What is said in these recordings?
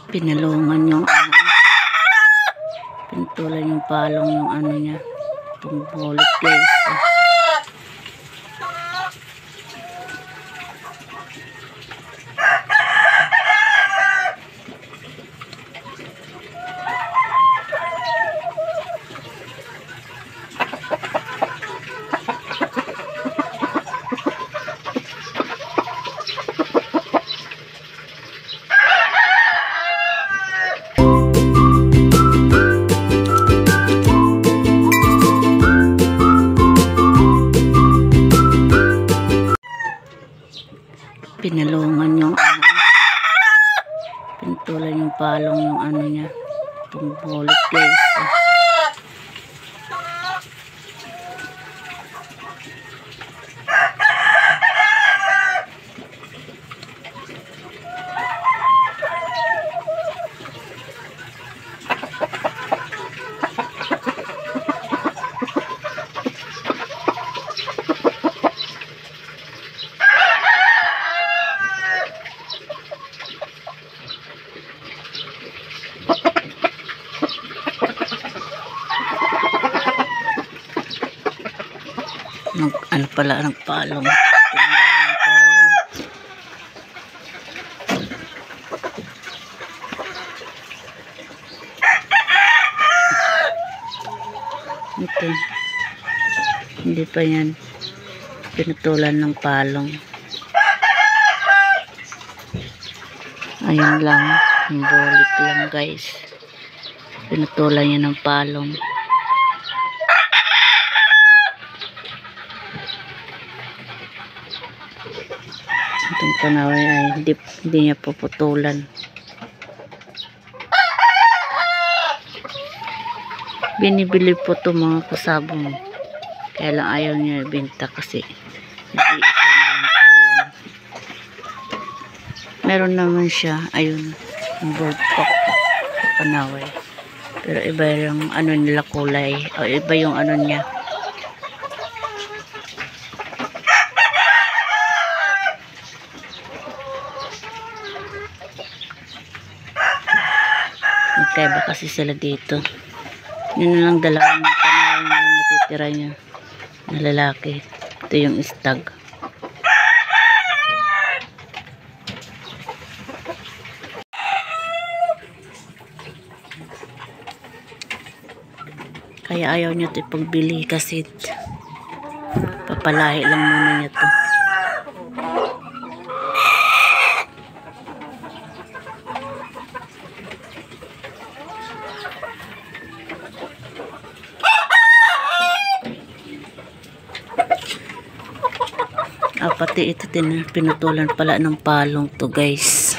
Pinalungan yung pintulan yung palong yung ano niya, itong bullet guys. Pinalungan yung pintulan yung palong yung ano niya, itong bullet guys. Ano pala ng palong. Ito. Hindi pa yan pinutulan ng palong. Ayun lang. Symbolic lang guys. Pinutulan niya ng palong. Itong panaway ay hindi niya puputulan. Binibili po ito mga kasabong. Kaya lang ayaw niya ibenta kasi nag-iisa na lang po yan. Meron naman siya, ayun, yung bird cock panaway. Pero iba yung ano nila kulay, o iba yung ano niya. Magkaiba kasi sila dito. Yun na lang dalawang panaway na natitira niya na lalaki. Ito yung stag. Kaya ayaw niya ito ipagbili kasi papalahi lang muna niya ito. Pati ito din pinutulan pala ng palong to guys.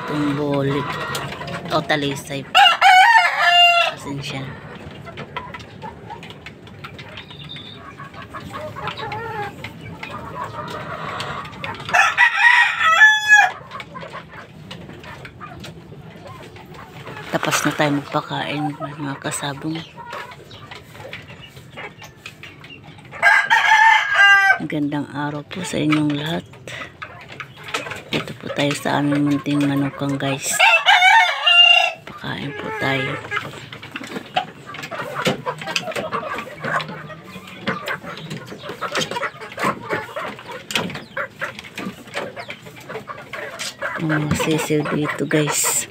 Itong bullet o talisay. Pasensya. Tapos na tayo magpakain mga kasabong. Magandang araw po sa inyong lahat. Dito po tayo sa aming munting manukang guys. Pakain po tayo. Mga sisiw dito guys.